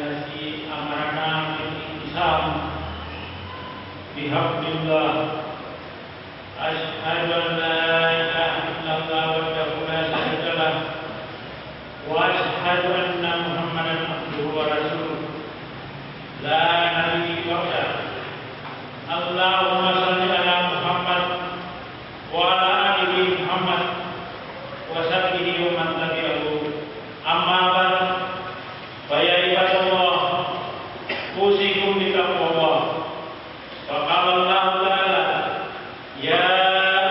الذي أمرنا بالإنسان بحق الله أشهد أن لا إله إلا الله وحده لا شريك له وأشهد أن محمدا عبده ورسوله لا نبي بعده اللهم صل على محمد وعلى آل محمد وصحبه ومن تبعه أما بعد فيا عباد الله أوصيكم بتقوى الله فقال الله تعالى يا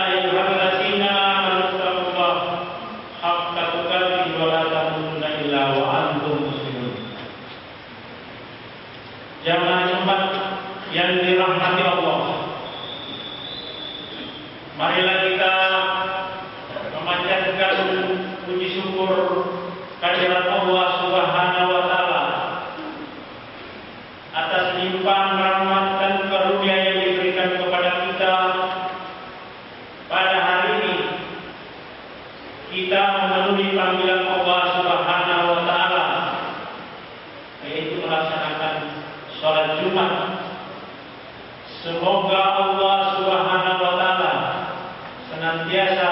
أيها الذين آمنوا اتقوا الله حق تقاته ولا تموتن إلا وأنتم مسلمون. Jamaah Jumat yang dirahmati Allah, marilah kita memanjatkan puji syukur kehadirat Allah Subhanahu wa taala atas limpahan rahmat dan karunia yang diberikan kepada kita pada hari ini. Kita memenuhi panggilan Allah Subhanahu wa taala, yaitu melaksanakan sholat Jumat. Semoga Allah Subhanahu wa taala senantiasa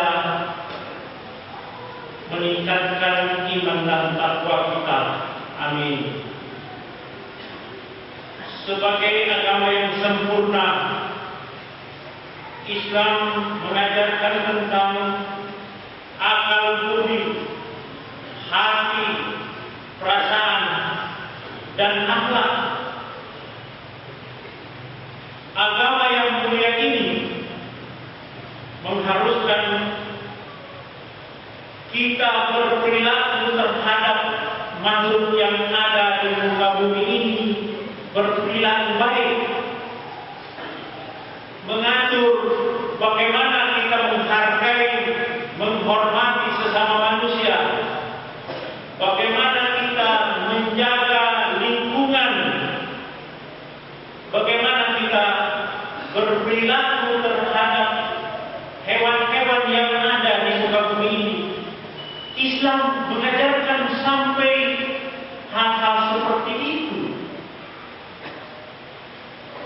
meningkatkan iman dan takwa kita. Amin. Sebagai agama yang sempurna, Islam mengajarkan tentang akal budi, hati, perasaan, dan akhlak. Agama yang mulia ini mengharuskan kita berperilaku terhadap makhluk yang ada di muka bumi ini, berperilaku baik, mengatur bagaimana kita menghargai, menghormati sesama manusia, bagaimana kita menjaga lingkungan, bagaimana kita berperilaku terhadap hewan-hewan yang ada di muka bumi ini. Islam mengajarkan sampai hal-hal seperti itu.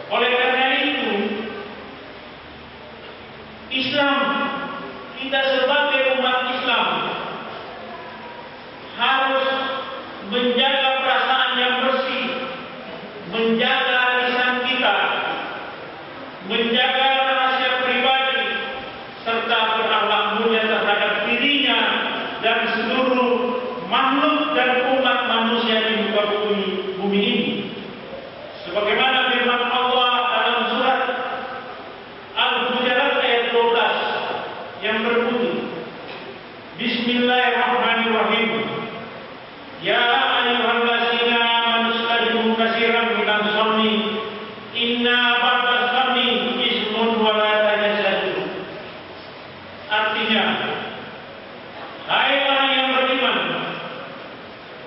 Oleh karena itu, Islam, kita sebagai umat Islam harus menjaga perasaan yang bersih, menjaga lisan kita, menjaga rahasia pribadi, serta berakhlak mulia terhadap dirinya dan seluruh makhluk dan umat manusia di muka bumi ini. Sebagaimana firman Allah dalam surat Al-Hujurat ayat 12 yang berbunyi, Bismillahirrahmanirrahim. Ya ayyuhallazina amanu istanibu katsiran minadh dhanni inna ba'dadh dhanni ismun wa la tajassasu. Artinya, hai orang yang beriman,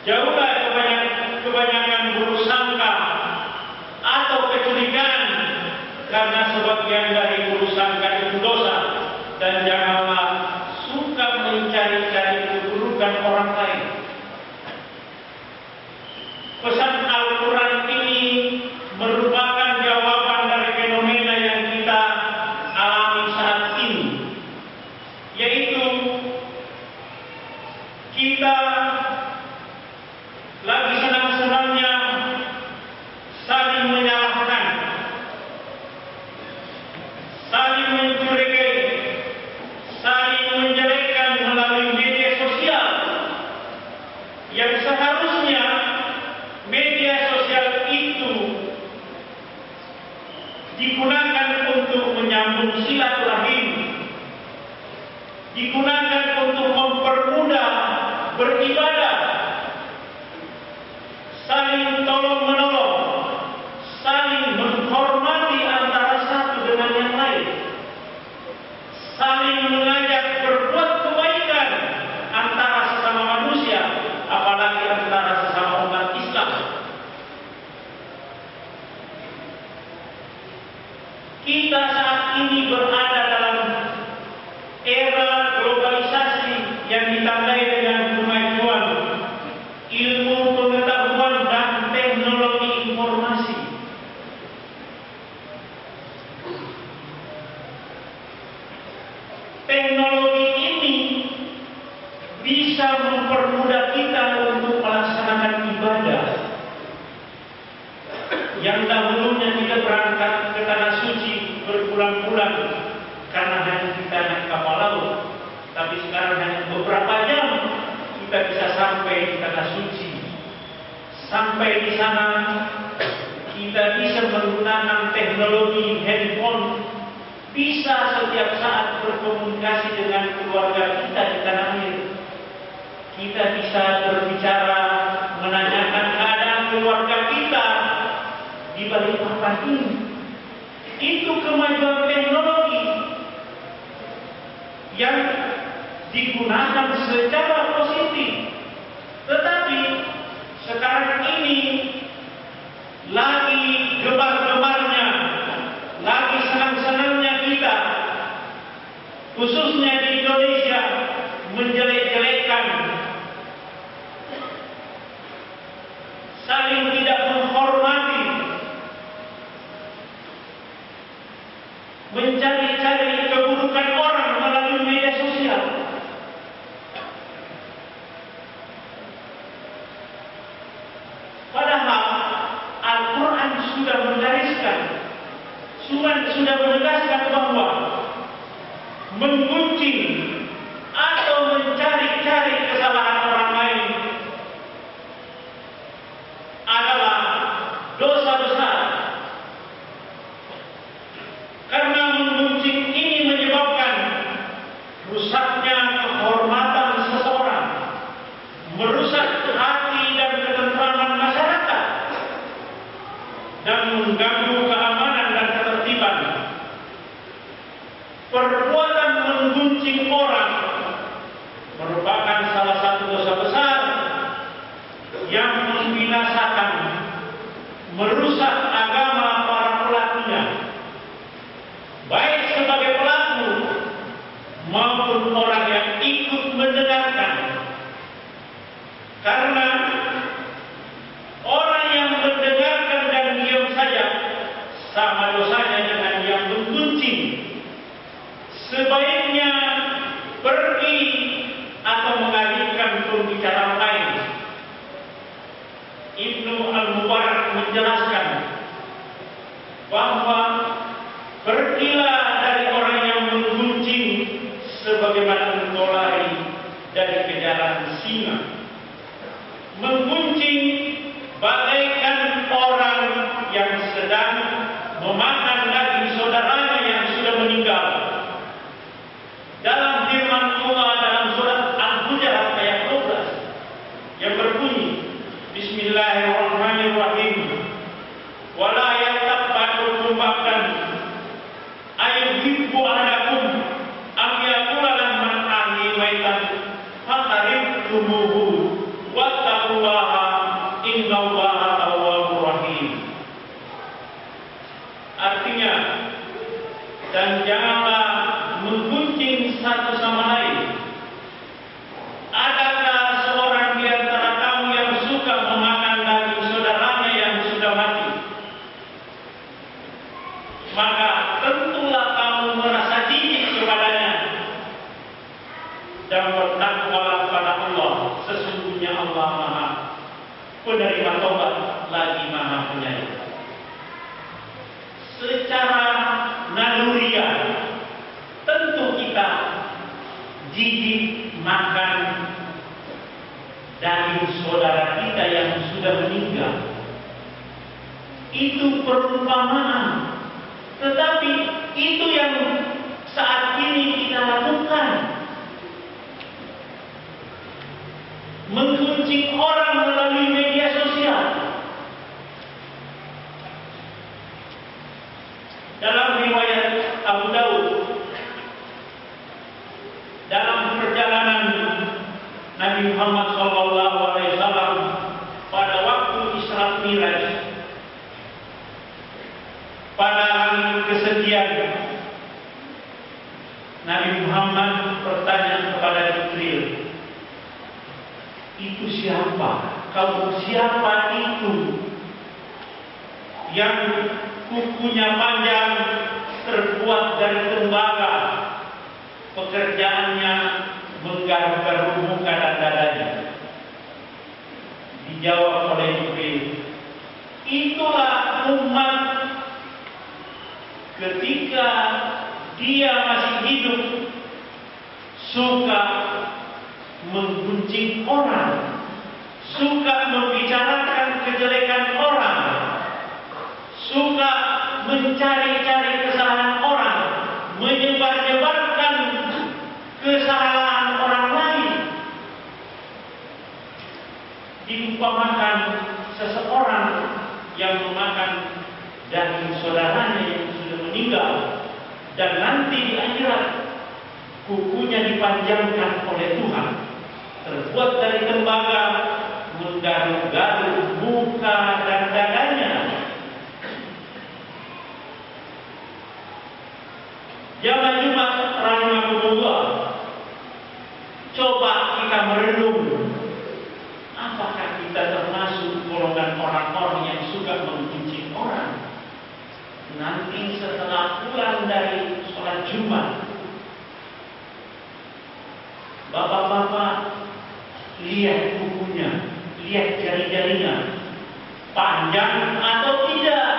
jauhlah kebanyakan buruk sangka atau kecurigaan, karena sebagian dari buruk sangka itu dosa, dan janganlah suka mencari-cari keburukan orang lain. Pesan Al-Quran ini merupakan jawaban dari fenomena yang kita alami saat ini, yaitu kita lagi senang-senangnya saling menyalahkan, saling mencurigai, saling menjelekkan melalui media sosial, yang seharusnya media sosial itu digunakan untuk menyambung silaturahim, digunakan untuk mempermudah beribadah, saling tolong-menolong, saling menghormati antara satu dengan yang lain, saling mengajak berbuat kebaikan antara sesama manusia, apalagi antara sesama umat Islam. Kita saat ini berada dalam era globalisasi yang ditandai dengan kemajuan ilmu, pengetahuan, dan teknologi. Yang dahulunya kita berangkat ke tanah suci berbulan-bulan karena hanya kita naik kapal laut, tapi sekarang hanya beberapa jam kita bisa sampai di tanah suci. Sampai di sana kita bisa menggunakan teknologi handphone, bisa setiap saat berkomunikasi dengan keluarga kita di tanah air. Kita bisa berbicara, menanyakan keadaan keluarga kita di balik papan ini. Itu kemajuan teknologi yang digunakan secara positif. Tetapi sekarang ini lagi gemar-gemarnya, lagi senang-senangnya kita, khususnya di Indonesia, menjelek-jelekan, saling tidak menghormati, mencari-cari keburukan orang melalui media sosial. Padahal Al-Quran sudah menggariskan, sudah menegaskan bahwa menggunjing atau mencari-cari kesalahan orang lain adalah dosa besar. Karena menggunjing ini menyebabkan rusaknya kehormatan seseorang, merusak hati dan ketentraman masyarakat, dan mengganggu keamanan dan ketertiban. Perbuatan menggunjing orang merupakan salah satu dosa besar yang membinasakan, merusak agama para pelakunya, baik sebagai pelaku maupun orang yang ikut mendengarkan. Karena orang yang mendengarkan dan diam saja sama dosanya dengan yang menggunjing. Sebaiknya pergi atau mengalihkan pembicaraan lain. Ibnu Al-Mubarak menjelaskan bahwa pergilah dari orang yang menggunjing sebagaimana engkau lari dari kejaran singa. Menggunjing bagaikan orang yang sedang memakan daging saudaranya yang sudah meninggal. Dalam firman Allah dalam surat Al-Hujurat ayat 12 yang berbunyi, Bismillahirrahmanirrahim. Wala yaghtab ba'dukum ba'dan ayyuhibbu ahadakum am yaqula man ahyi maitan fataribtumuhu wattaqullaha innallaha tawwabur rahim. Artinya, dan janganlah menggunjing satu sama lain. Adakah seorang di antara kamu yang suka memakan daging saudaranya yang sudah mati? Maka tentulah kamu merasa jijik kepadanya dan bertakwalah kepada Allah. Sesungguhnya Allah Maha penerima taubat lagi Maha Penyayang. Secara naluriah tentu kita jijik makan daging saudara kita yang sudah meninggal. Itu perumpamaan, tetapi itu yang saat ini kita lakukan. Menggunjing orang melalui media sosial. Dalam riwayat Abu Daud, dalam perjalanan Nabi Muhammad SAW pada waktu Isra Miraj, pada hari kesekian, Nabi Muhammad bertanya kepada Jibril, itu siapa? Kau siapa itu yang kukunya panjang, terbuat dari tembaga, pekerjaannya menggaruk-garuk muka dan dadanya? Dijawab oleh Jibril, itulah ketika dia masih hidup suka menggunjing orang, suka membicarakan kejelekan orang, suka mencari-cari kesalahan orang, menyebar-nyebarkan kesalahan orang lain. Diumpamakan seseorang yang memakan daging saudaranya yang sudah meninggal, dan nanti di akhirat kukunya dipanjangkan oleh Tuhan, terbuat dari tembaga, menggaruk-garuk muka dan dadanya. Jamaah Jumat rahimahumullah, coba kita merenung, apakah kita termasuk golongan orang-orang yang suka menggunjing orang? Nanti setelah pulang dari sholat Jumat, bapak-bapak lihat kukunya, lihat jari-jarinya, panjang atau tidak,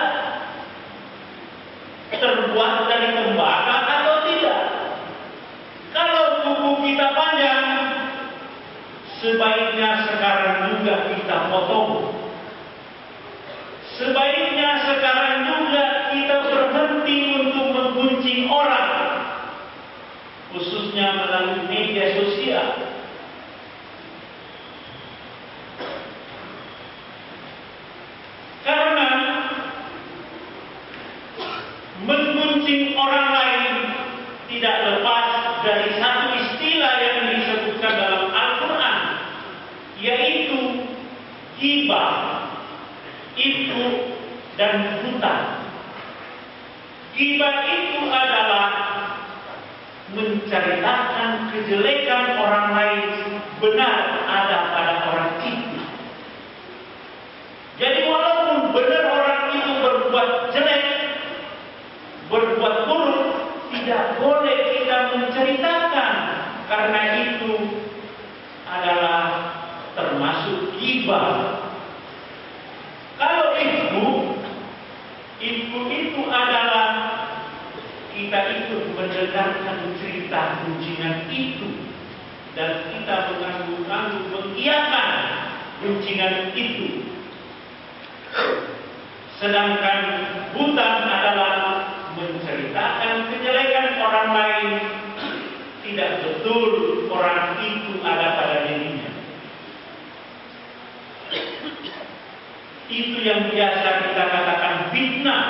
terbuat dari tembaga atau tidak. Kalau kuku kita panjang, sebaiknya sekarang juga kita potong. Sebaiknya sekarang juga kita berhenti untuk menggunjing orang, khususnya melalui media sosial. Karena menggunjing orang lain tidak lepas dari satu istilah yang disebutkan dalam Al-Quran, yaitu ghibah, itu dan hutang. Ghibah itu adalah menceritakan kejelekan orang lain benar ada pada orang itu. Jadi walaupun benar orang itu berbuat jelek, berbuat buruk, tidak boleh kita menceritakan, karena itu adalah termasuk ghibah. Kalau ibu itu adalah kita ikut mendengarkan cerita gunjingan itu, dan kita mengangguk-angguk mengiyakan gunjingan itu. Sedangkan hutang adalah menceritakan kejelekan orang lain, tidak betul orang itu ada pada dirinya. Itu yang biasa kita katakan fitnah.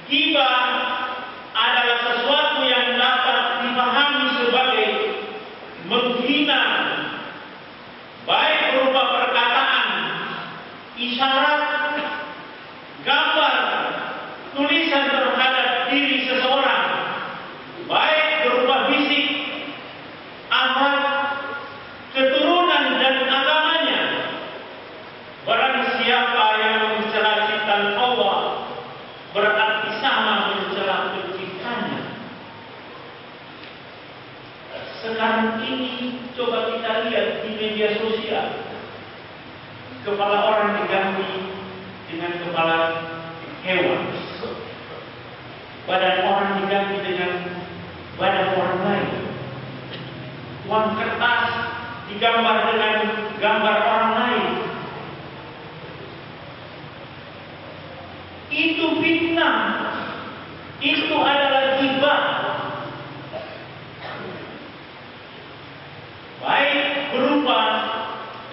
Ghibah adalah sesuatu yang dapat dipahami sebagai menghina, baik berupa perkataan, isyarat, gambar, tulisan terhadap diri seseorang, baik berupa fisik, akhlak, keturunan dan agamanya. Barang siapa yang mencela ciptaan Allah, berarti sama mencela penciptanya. Sekarang ini coba kita lihat di media sosial, kepala orang diganti dengan kepala hewan, badan orang diganti dengan badan orang lain, uang kertas digambar dengan gambar orang lain. Itu fitnah, itu adalah ghibah, baik berupa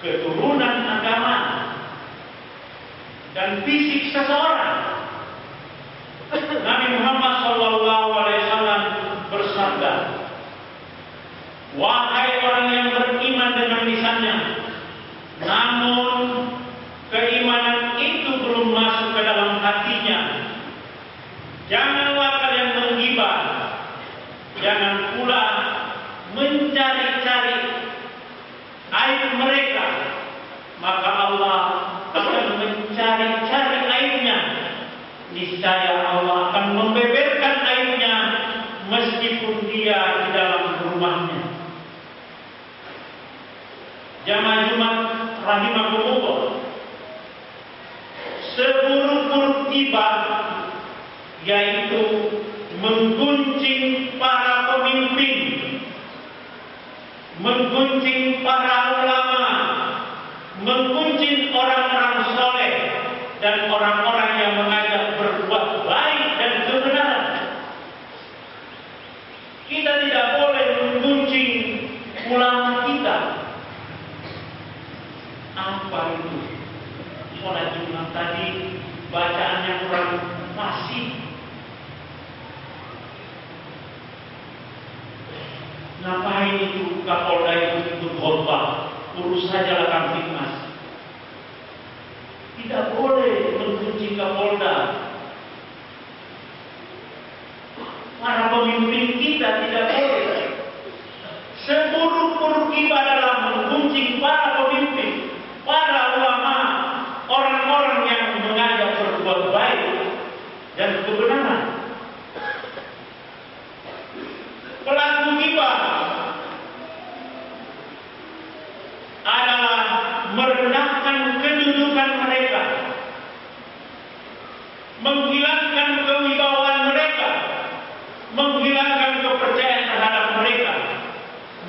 keturunan agama dan fisik seseorang. Nabi Muhammad SAW bersabda, wahai orang yang beriman dengan lisannya, namun keimanan itu belum masuk ke dalam hatinya, janganlah kalian menggibah, jangan pula mencari-cari aib mereka, maka Allah akan mencari-cari aibnya. Niscaya Allah akan membeberkan aibnya meskipun dia di dalam rumahnya. Jamaah Jumat rahimahumullah, seburuk-buruk ghibah yaitu menggunjing para pemimpin, menggunjing para ulama, menggunjing orang-orang soleh dan orang-orang yang mengajak berbuat baik dan kebenaran. Kita tidak boleh menggunjing ulama kita. Apa itu? Sholat Jumat tadi bacaannya kurang fasih. Ngapain itu Kapolda itu ikut khotbah? Urus saja lah Kamtibmas. Tidak boleh menggunjing Kapolda. Para pemimpin kita tidak boleh. Seburuk-buruk kita adalah menggunjing para pemimpin, para ulama, orang-orang yang mengajak berbuat baik dan kebenaran. Pelaku ghibah adalah merendahkan kedudukan mereka, menghilangkan kewibawaan mereka, menghilangkan kepercayaan terhadap mereka,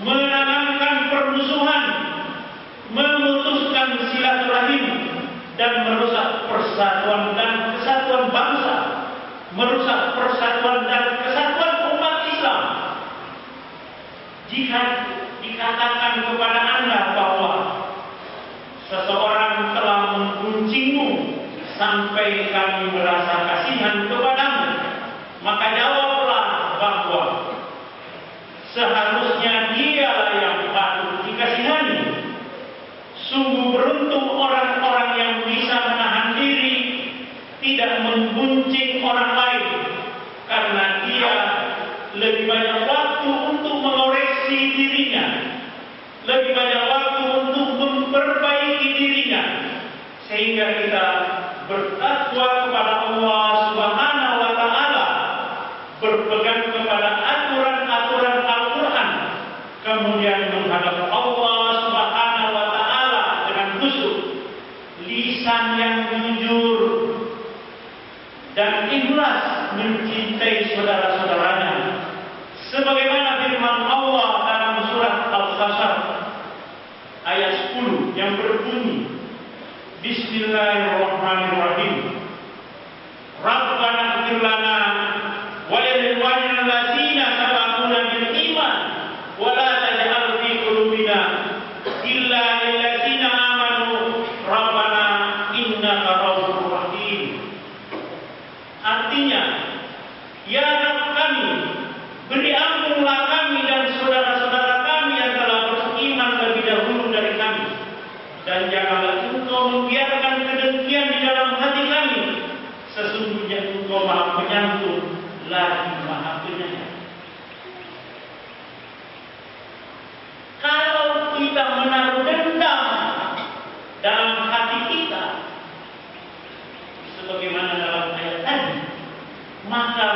menanamkan permusuhan, memutuskan silaturahim, dan merusak persatuan dan kesatuan bangsa, merusak persatuan dan kesatuan umat Islam. Jika dikatakan kepada Anda bahwa seseorang telah menggunjingmu sampai kami merasa kasihan kepadamu, maka jawablah bahwa seharusnya dialah yang patut dikasihani. Sungguh beruntung orang-orang yang bisa menahan diri tidak menggunjing orang lain, karena dia lebih banyak waktu untuk mengoreksi dirinya, lebih banyak waktu untuk memperbaiki dirinya, sehingga kita bertakwa kepada Allah Subhanahu wa Ta'ala, berpegang kepada aturan-aturan Al-Quran, kemudian menghadap Allah Subhanahu wa Ta'ala dengan khusyuk, lisan yang jujur dan ikhlas mencintai saudara-saudaranya, sebagaimana firman Allah dalam surat Al-Hasyr ayat 10 yang berbunyi, Bismillahirrahmanirrahim. Rabbana ighfir lana wa li ikhwanina allazina sabaquna bil iman wa la taj'al fi qulubina illa lil ladzina amanu rabbana innaka ra'ufur rahim. Artinya, ya Rabb kami, beri ampunlah kami dan saudara-saudara kami yang telah beriman lebih dahulu dari kami, dan janganlah Engkau membiarkan kedengkian di dalam hati kami. Sesungguhnya Engkau Maha Penyantun lagi Maha Penyayang. Kalau kita menaruh dendam dalam hati kita, sebagaimana dalam ayat tadi, maka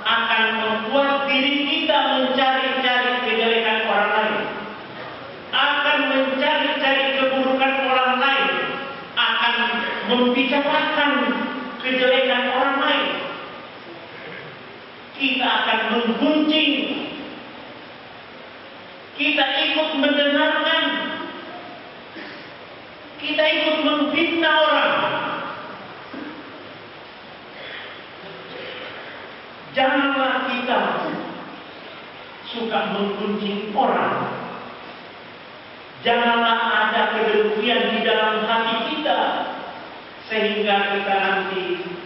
akan membuat diri kita mencari-cari kejelekan orang lain, akan mencari-cari keburukan orang lain, akan membicarakan kejelekan orang lain. Kita akan menggunjing, kita ikut mendengarkan, kita ikut memfitnah orang. Janganlah kita suka menggunjing orang. Janganlah ada kedengkian di dalam hati kita, sehingga kita nanti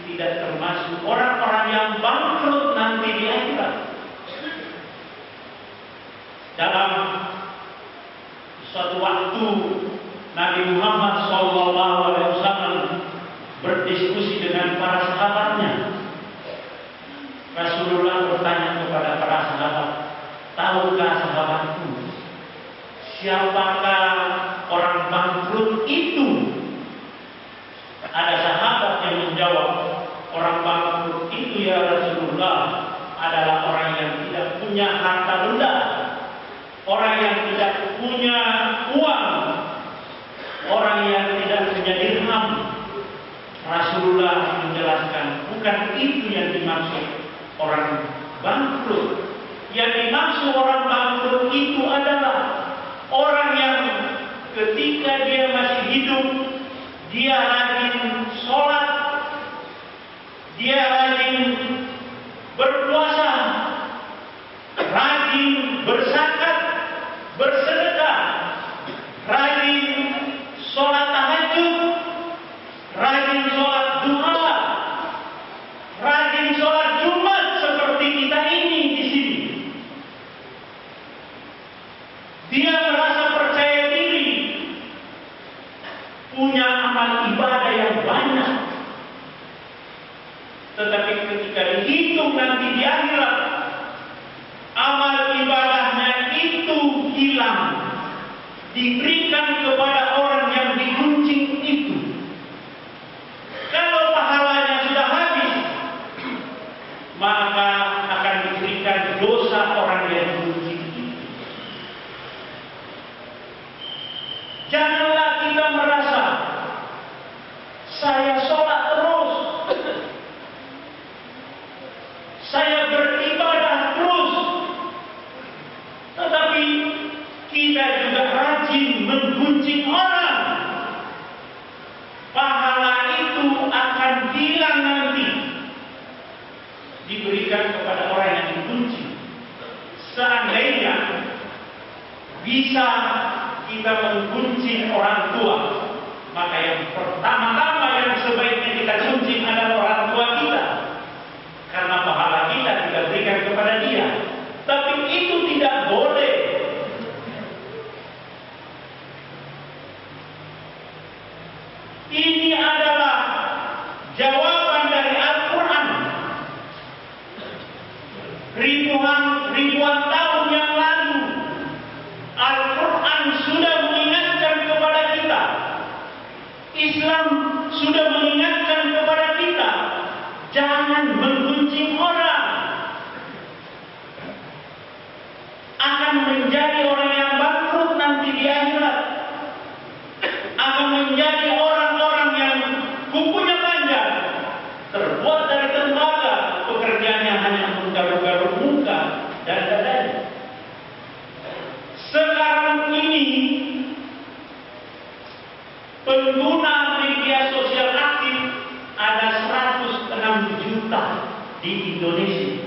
tidak termasuk orang-orang yang bangkrut nanti di akhirat. Dalam suatu waktu Nabi Muhammad SAW berdiskusi dengan para sahabatnya. Rasulullah bertanya kepada para sahabat, tahukah sahabatku siapakah orang bangkrut itu? Ada sahabat yang menjawab, orang bangkrut itu ya Rasulullah adalah orang yang tidak punya harta benda, orang yang tidak punya uang, orang yang tidak punya dirham, Rasulullah menjelaskan bukan itu yang dimaksud orang bangkrut. Yang dimaksud orang bangkrut itu adalah orang yang ketika dia masih hidup, dia rajin sholat, dia rajin berpuasa, rajin berzakat, bersedekah, rajin sholat tahajud, rajin sholat duha, rajin sholat Jumat seperti kita ini di sini. Dia merasa percaya diri, punya amal ibadah yang banyak. Tetapi ketika dihitung nanti di akhirat, amal ibadahnya itu hilang, diberikan kepada orang yang digunjing itu. Kalau pahalanya sudah habis, maka akan diberikan dosa orang yang digunjing itu. Janganlah kita merasa saya sholat terus, saya beribadah terus, tetapi kita juga rajin menggunjing orang. Pahala itu akan hilang nanti, diberikan kepada orang yang digunjing. Seandainya bisa kita menggunjing orang tua, maka yang pertama-tama yang sebaiknya kita gunjing adalah orang tua kita, karena pahala kita berikan kepada dia. Tapi itu tidak boleh. Ini adalah jawaban dari Al-Quran. Ribuan tahun yang lalu, Al-Quran sudah mengingatkan kepada kita, Islam sudah mengingatkan kepada kita, jangan menggunjing orang. Akan menjadi orang yang bangkrut nanti di akhirat. Akan menjadi orang-orang yang kukunya panjang, terbuat dari tembaga, pekerjaannya hanya menggaruk-garuk muka dan dadanya. Sekarang ini pengguna media sosial aktif ada 106 juta di Indonesia.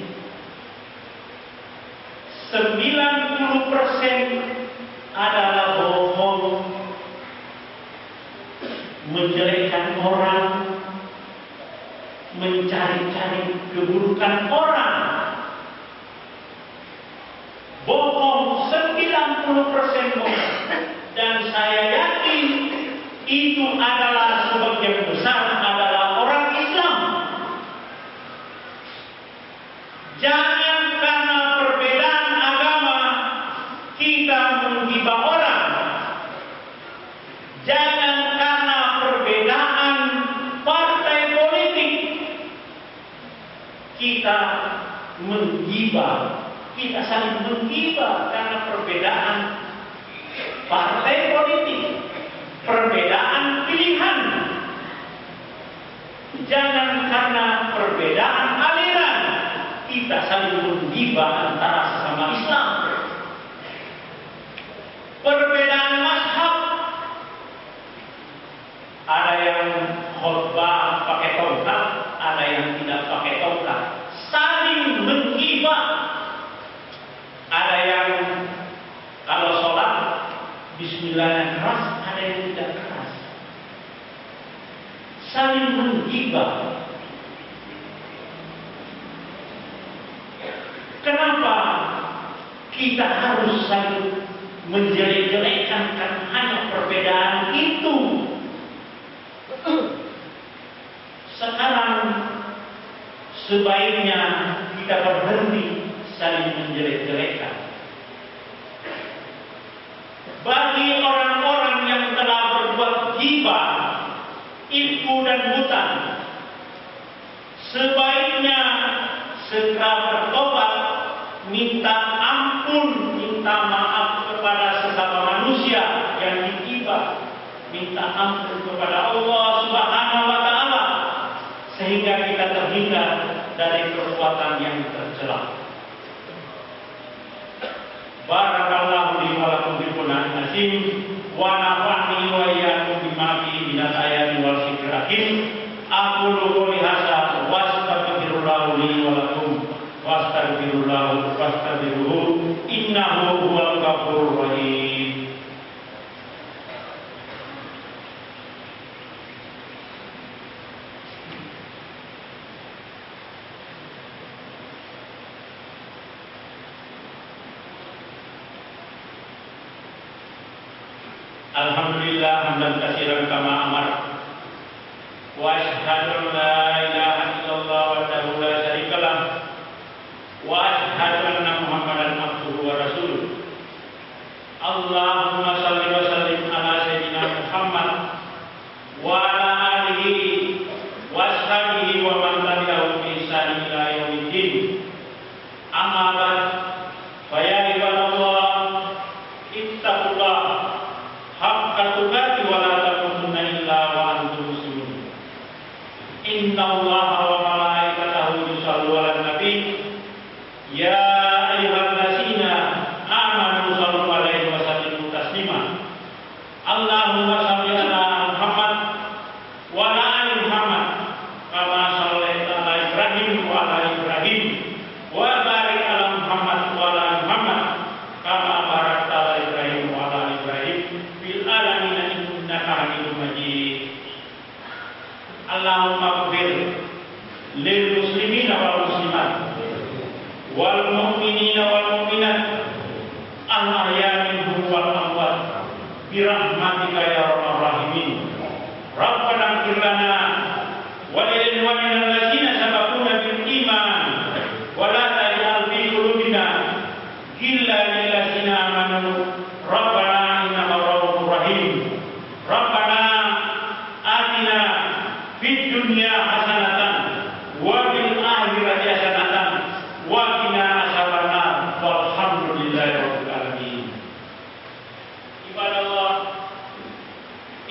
90% adalah bohong, menjelekkan orang, mencari-cari keburukan orang. Bohong 90% bohong. Dan saya yakin itu adalah sebagian besar adalah orang Islam. Jangan karena perbedaan agama kita menggibah orang. Jangan karena perbedaan partai politik kita menggibah. Kita saling menggibah karena perbedaan partai politik, perbedaan pilihan. Jangan karena perbedaan aliran kita saling menggibah antara sesama Islam. Perbedaan mazhab, ada yang khutbah pakai tongkat, ada yang tidak pakai tongkat, saling menggibah. Ada yang kalau sholat bismillahnya keras, ada yang tidak keras, saling menggibah. Kenapa kita harus saling menjelek-jelekkan karena hanya perbedaan itu? Sekarang sebaiknya kita berhenti saling menjelek-jelekkan. Bagi orang-orang yang telah berbuat ghibah, ifku dan hutang, sebaiknya segera bertobat, minta ampun, minta maaf kepada sesama manusia yang dighibah, minta ampun kepada Allah Subhanahu wa Ta'ala. terhindar dari perbuatan yang tercela. Barakallahu li wa lakum bil Qur'anil azim wa nafa'ni wa iyyakum bima fihi minal ayati wal dzikril hakim. Aqulu qouli hadza wa astaghfirullah li wa lakum wastaghfiruhu innahu huwal ghafurur rahim. Alhamdulillah hamdan katsiran kama amar wa asyhadu an la ilaha illallah wahdahu la syarika lah wa asyhadu anna Muhammadan abduhu wa rasuluh. Allahumma shalli wa sallim ala sayyidina Muhammad wa ala alihi wa ashabihi wa man tabi'ahum bi ihsan ila yaumiddin. Amma ba'd, fa ya ibadallah ittaqullah haqqa tuqatih wa la tamutunna illa wa antum muslimun. Innallaha wa malaikatahu yusholluna 'alan nabi ya ayyuhallazina amanu shallu 'alaihi wa sallimu taslima. Allahumma shalli ala Muhammad wa ala ali Muhammad kama shallaita ala Ibrahim wa ala Ibrahim wa barik ala Muhammad wa ala Muhammad kama barakta ala Ibrahim wa ala Ibrahim fil alamin innaka Hamidum Majid. Allahumma ighfir lil muslimina wal muslimat wal mu'minina wal mu'minat al ahya'i minhum wal amwat bi rahmatika ya arhamar rahimin. Rabbana ighfir lana wa lil ikhwanina allazina sabaquna bil iman wa la taj'al fi qulubina ghillan lil ladzina amanu rabbana innaka ra'ufur rahim. Rabbana atina fid dunya hasanatan wa fil akhirati hasanatan wa qina adzabannar walhamdulillahi rabbil alamin. Ibadallah,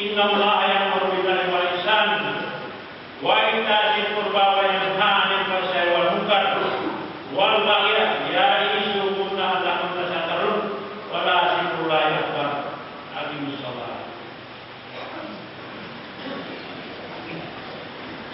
innallaha ya'muru bil 'adli wal ihsan wa ita'i